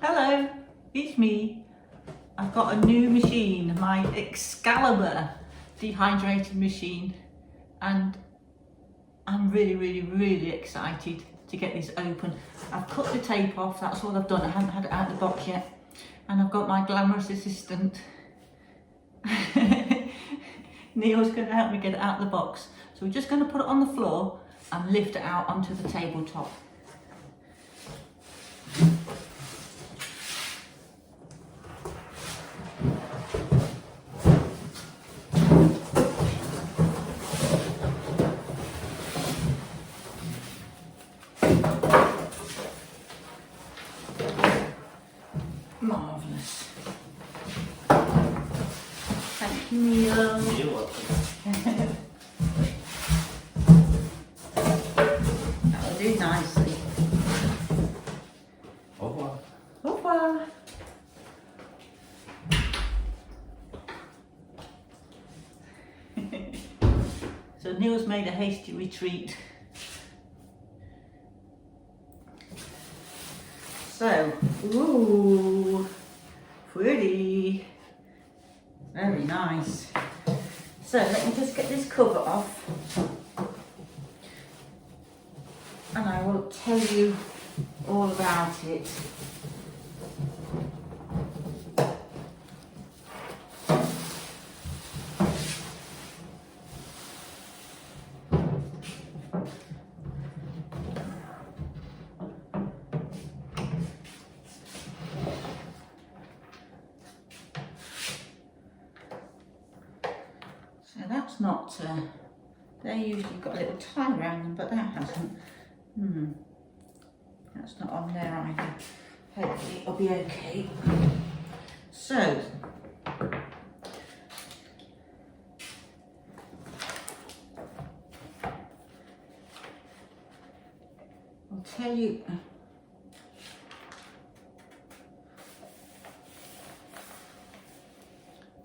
Hello, it's me. I've got a new machine, my Excalibur dehydrating machine, and I'm really excited to get this open. I've cut the tape off, that's all I've done. I haven't had it out of the box yet. And I've got my glamorous assistant. Neil's going to help me get it out of the box. So we're just going to put it on the floor and lift it out onto the tabletop. Marvellous. Thank you, Neil. You're welcome. That'll do nicely. Au revoir. Au revoir. So Neil's made a hasty retreat. So, ooh, pretty, very nice. So let me just get this cover off and I will tell you all about it. So that's not, they usually got a little tie around them, but that hasn't. That's not on there either. Hopefully it'll be okay. So, I'll tell you.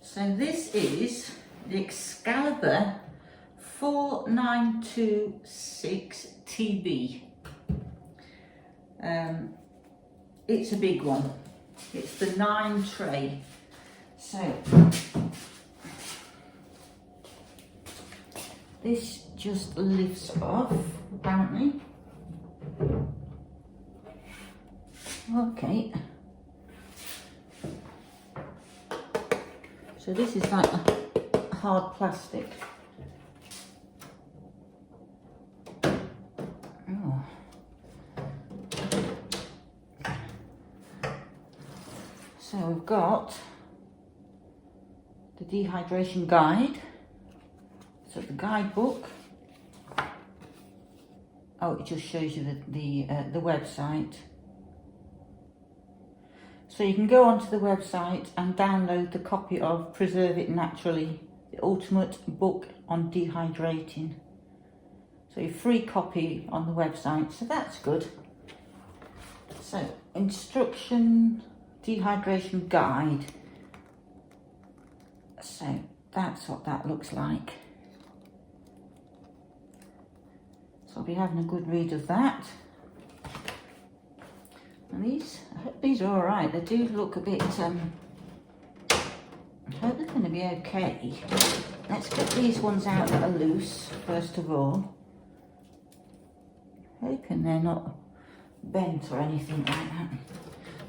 So this is the Excalibur 4926 TB. It's a big one. It's the 9 tray. So this just lifts off, apparently. Okay. So this is like a hard plastic. Oh. So we've got the dehydration guide. So the guidebook. Oh, it just shows you the website. So you can go onto the website and download the copy of Preserve It Naturally, the ultimate book on dehydrating. So a free copy on the website, so that's good. So instruction, dehydration guide. So that's what that looks like. So I'll be having a good read of that. And these, I hope these are all right. They do look a bit, I hope they're going to be okay. Let's get these ones out that are loose, first of all. Hoping they're not bent or anything like that.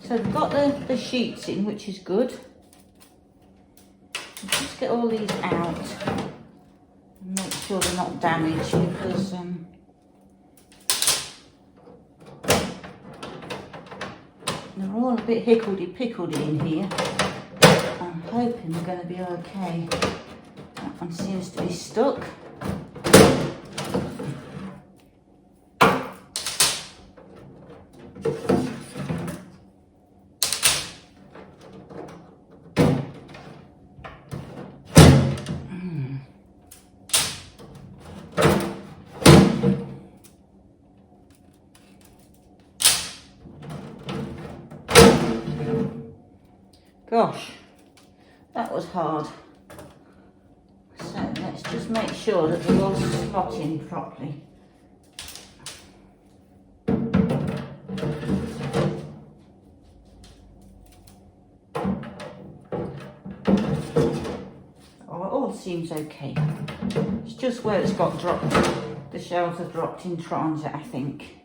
So they've got the sheets in, which is good. Let's just get all these out and make sure they're not damaged, because they're all a bit hickledy-pickledy in here. I'm hoping they're going to be okay. That one seems to be stuck. Gosh, that was hard. So let's just make sure that they're all slot in properly. all seems okay. It's just where it's got dropped, the shelves have dropped in transit, I think.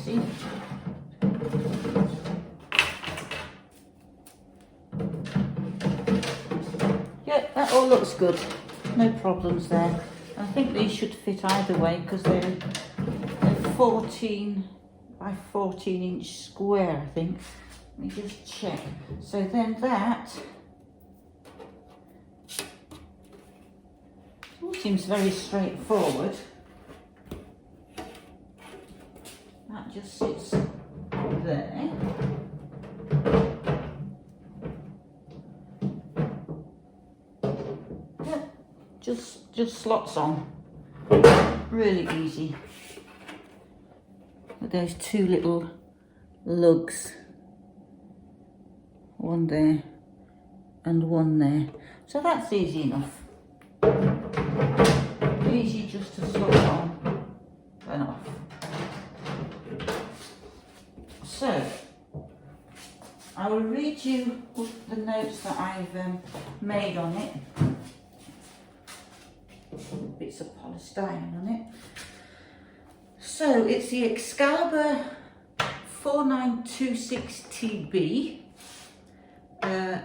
See? Yeah, that all looks good. No problems there. I think these should fit either way because they're 14 by 14 inch square, I think. Let me just check. So then that all seems very straightforward. That just sits there. Yep, just slots on. Really easy. With those two little lugs. One there and one there. So that's easy enough. Easy just to slot on and off. So, I will read you the notes that I've made on it. Bits of polystyrene on it. So, it's the Excalibur 4926TB.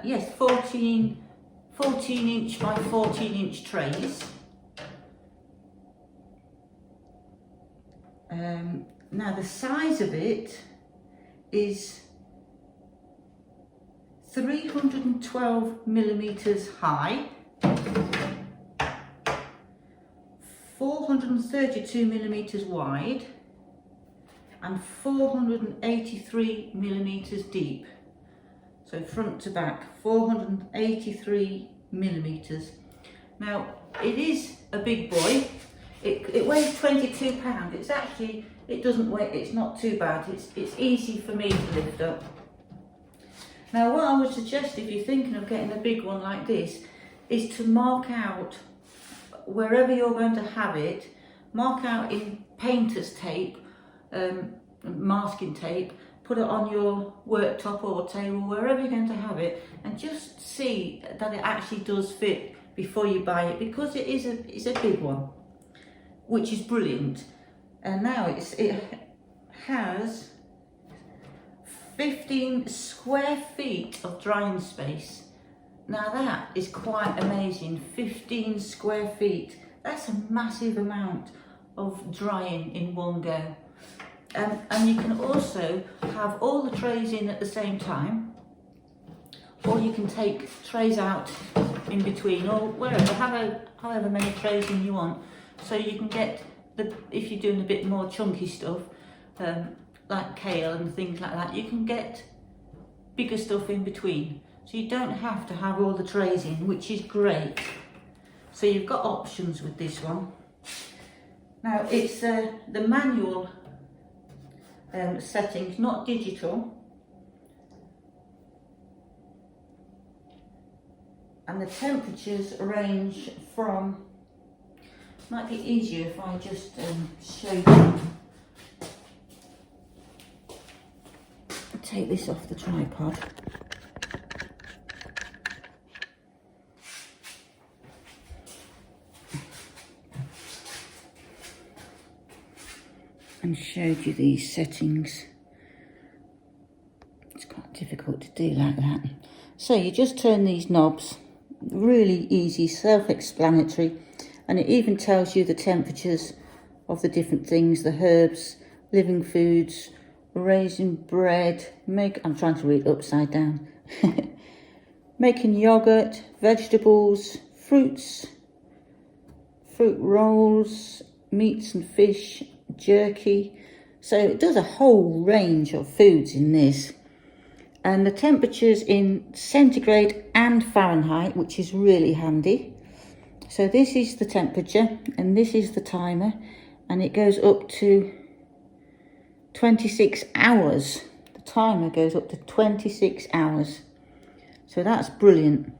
Yes, 14 inch by 14 inch trays. Now the size of it is 312 millimeters high, 432 millimeters wide, and 483 millimeters deep. So front to back, 483 millimeters. Now it is a big boy. It weighs 22 pounds. It's actually, it doesn't weigh, it's not too bad. It's easy for me to lift up. Now what I would suggest if you're thinking of getting a big one like this is to mark out wherever you're going to have it, mark out in painter's tape, masking tape, put it on your worktop or table, wherever you're going to have it, and just see that it actually does fit before you buy it, because it's a big one, which is brilliant. And now it has 15 square feet of drying space. Now that is quite amazing. 15 square feet. That's a massive amount of drying in one go. And you can also have all the trays in at the same time, or you can take trays out in between, or wherever, however many trays in you want. So you can get if you're doing a bit more chunky stuff, like kale and things like that, you can get bigger stuff in between. So you don't have to have all the trays in, which is great. So you've got options with this one. Now it's the manual settings, not digital. And the temperatures range from, might be easier if I just show you. Take this off the tripod. And showed you these settings. It's quite difficult to do like that. So you just turn these knobs, really easy, self-explanatory, and it even tells you the temperatures of the different things, the herbs, living foods, raisin bread, I'm trying to read upside down, making yogurt, vegetables, fruits, fruit rolls, meats and fish, jerky. So it does a whole range of foods in this. And the temperatures in centigrade and Fahrenheit, which is really handy. So this is the temperature and this is the timer, and it goes up to 26 hours. The timer goes up to 26 hours. So that's brilliant.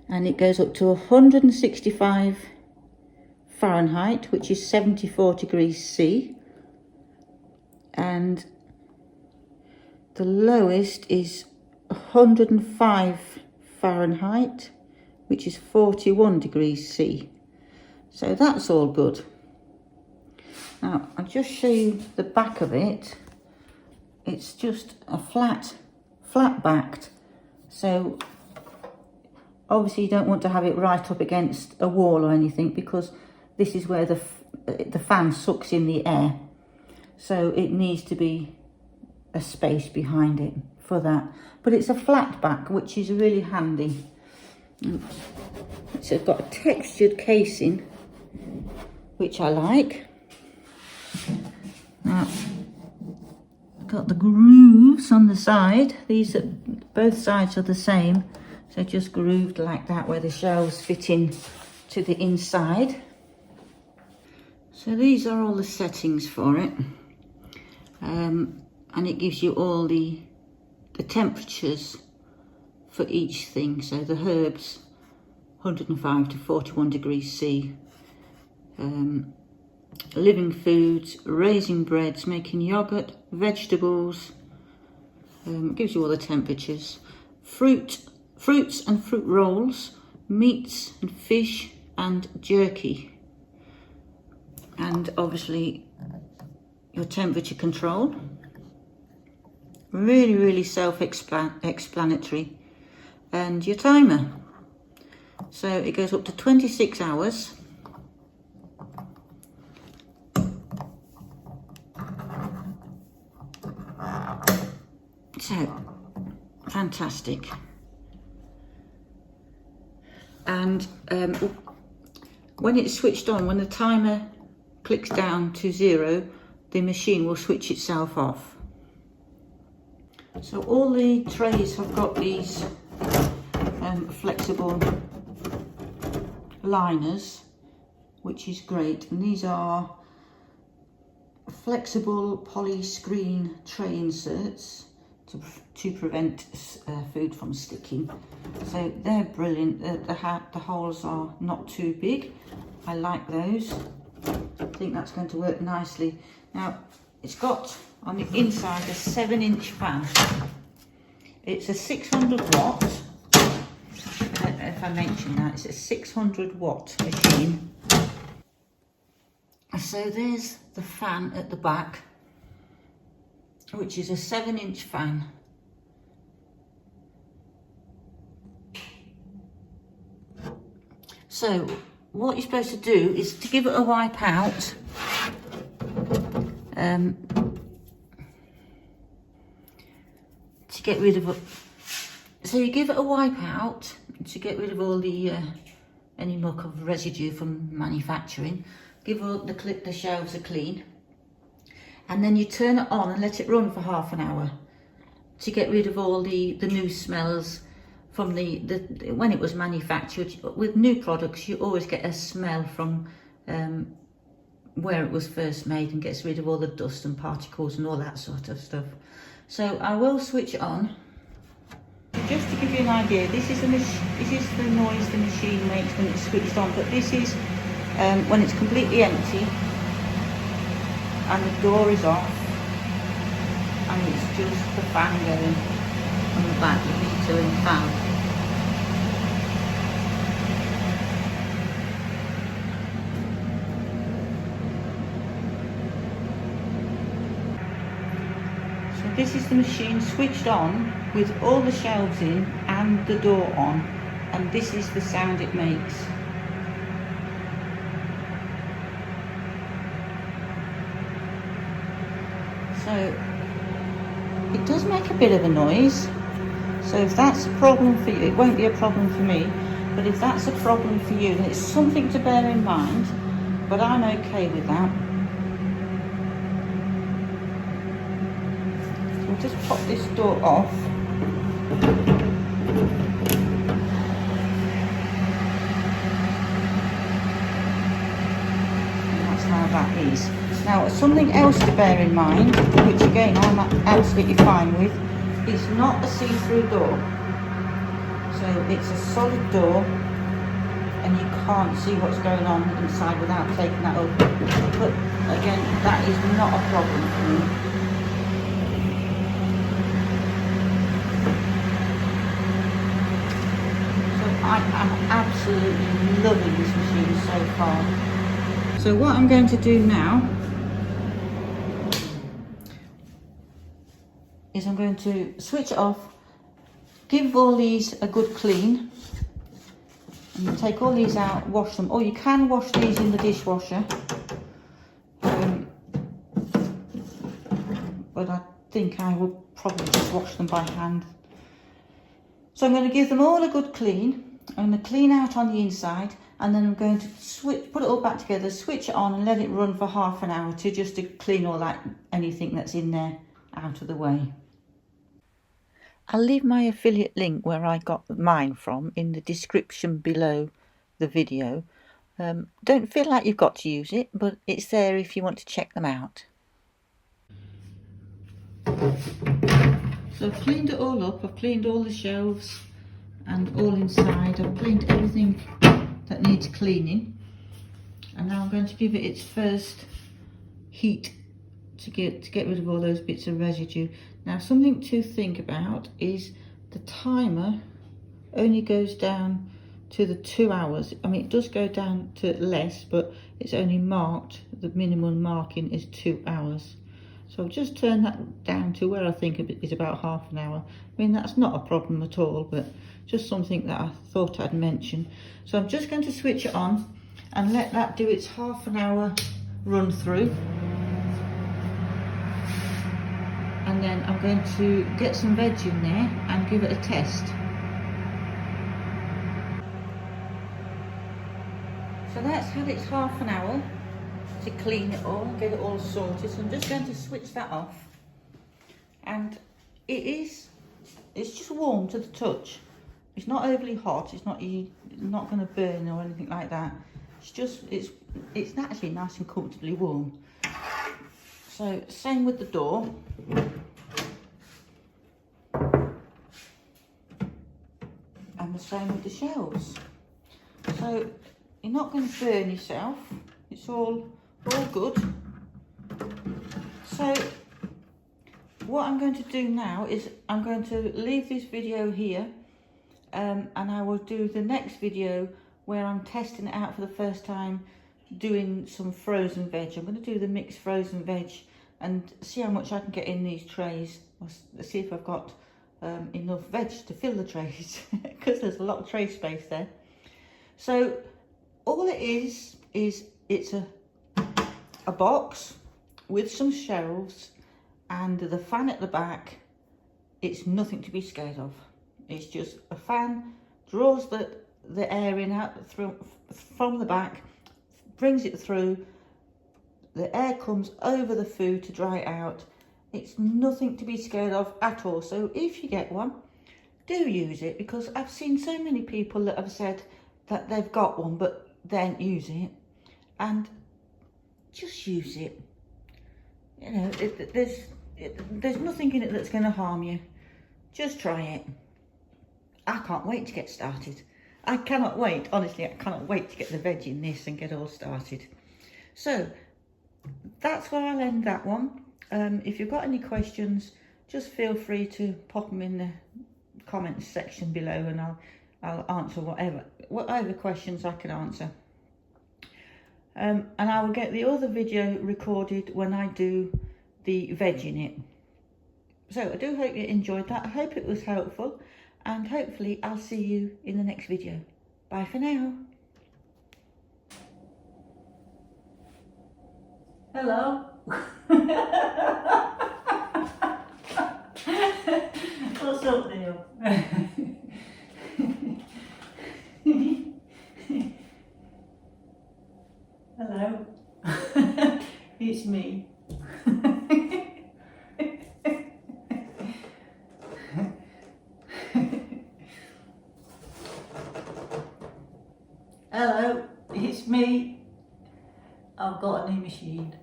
And it goes up to 165 Fahrenheit, which is 74 degrees C. And the lowest is 105 Fahrenheit, which is 41 degrees C. So that's all good. Now, I'll just show you the back of it. It's just a flat backed. So obviously you don't want to have it right up against a wall or anything, because this is where the fan sucks in the air. So it needs to be a space behind it for that. But it's a flat back, which is really handy. So it's got a textured casing, which I like. Now, I've got the grooves on the side. These are, both sides are the same. So just grooved like that, where the shelves fit in to the inside. So these are all the settings for it. And it gives you all the temperatures for each thing. So the herbs, 105 to 41 degrees C. Living foods, raising breads, making yogurt, vegetables. Gives you all the temperatures. Fruits and fruit rolls, meats and fish and jerky. And obviously your temperature control. Really self-explanatory. And your timer. So it goes up to 26 hours. So, fantastic. And when it's switched on, when the timer clicks down to 0, the machine will switch itself off. So all the trays have got these flexible liners, which is great. And these are flexible poly screen tray inserts to prevent food from sticking. So they're brilliant. The holes are not too big. I like those. I think that's going to work nicely. Now, it's got on the inside a 7-inch fan. It's a 600 watt. I don't know if I mentioned that. It's a 600 watt machine. So there's the fan at the back, which is a 7-inch fan. So what you're supposed to do is to give it a wipe out. To get rid of it. So you give it a wipe out to get rid of all the any muck of residue from manufacturing. Give all the shelves a clean. And then you turn it on and let it run for half an hour to get rid of all the new smells from when it was manufactured. With new products, you always get a smell from where it was first made, and gets rid of all the dust and particles and all that sort of stuff. So I will switch on. Just to give you an idea, this is the noise the machine makes when it's switched on, but this is when it's completely empty and the door is off, and it's just the fan going on the back, the heater and fan. So this is the machine switched on with all the shelves in and the door on, and this is the sound it makes. So it does make a bit of a noise. So if that's a problem for you, it won't be a problem for me, but if that's a problem for you, then it's something to bear in mind, but I'm okay with that. So we'll just pop this door off. And that's how that is. Now, something else to bear in mind, which again I'm absolutely fine with, it's not a see-through door. So it's a solid door and you can't see what's going on inside without taking that up. But again, that is not a problem for me. So I am absolutely loving this machine so far. So what I'm going to do now is I'm going to switch it off, give all these a good clean, and you take all these out, wash them, or you can wash these in the dishwasher, but I think I will probably just wash them by hand. So I'm going to give them all a good clean. I'm going to clean out on the inside, and then I'm going to put it all back together, switch it on and let it run for half an hour to clean all that, anything that's in there out of the way. I'll leave my affiliate link where I got mine from in the description below the video. Don't feel like you've got to use it, but it's there if you want to check them out. So I've cleaned it all up. I've cleaned all the shelves and all inside. I've cleaned everything that needs cleaning, and now I'm going to give it its first heat to get rid of all those bits of residue. Now, something to think about is the timer only goes down to the 2 hours. I mean, it does go down to less, but it's only marked, the minimum marking is 2 hours. So I'll just turn that down to where I think it is about half an hour. I mean, that's not a problem at all, but just something that I thought I'd mention. So I'm just going to switch it on and let that do its half an hour run through. And then I'm going to get some veg in there and give it a test. So that's had its half an hour to clean it all and get it all sorted. So I'm just going to switch that off. And it's just warm to the touch. It's not overly hot. It's not going to burn or anything like that. It's actually nice and comfortably warm. So same with the door. And the same with the shelves. So you're not going to burn yourself. It's all good. So what I'm going to do now is I'm going to leave this video here, and I will do the next video where I'm testing it out for the first time, doing some frozen veg. I'm going to do the mixed frozen veg and see how much I can get in these trays. Let's see if I've got enough veg to fill the trays, because there's a lot of tray space there. So all it is it's a box with some shelves and the fan at the back. It's nothing to be scared of. It's just a fan, draws the air in out from the back, brings it through, the air comes over the food to dry it out. It's nothing to be scared of at all. So if you get one, do use it, because I've seen so many people that have said that they've got one but they don't use it. And just use it. You know, there's nothing in it that's going to harm you. Just try it. I can't wait to get started. I cannot wait, honestly, I cannot wait to get the veg in this and get all started. So that's where I'll end that one. If you've got any questions, just feel free to pop them in the comments section below, and I'll answer whatever questions I can answer. And I will get the other video recorded when I do the veg in it. So I do hope you enjoyed that. I hope it was helpful, and hopefully I'll see you in the next video. Bye for now. Hello. What's up, Neil? Hello. It's me. Hello, it's me. I've got a new machine.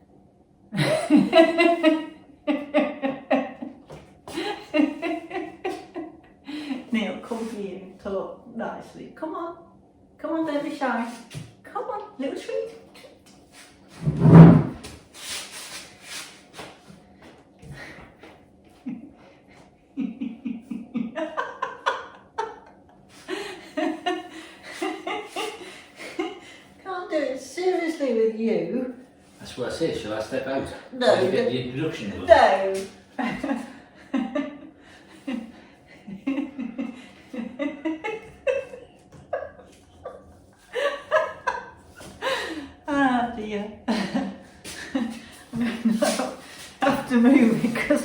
Neil, come here and talk nicely. Come on. Come on, don't be shy. Come on, little treat. Can't do it seriously with you. That's what I said, shall I step out? No. You get the introduction book. No. Ah dear. I'm going to have to move because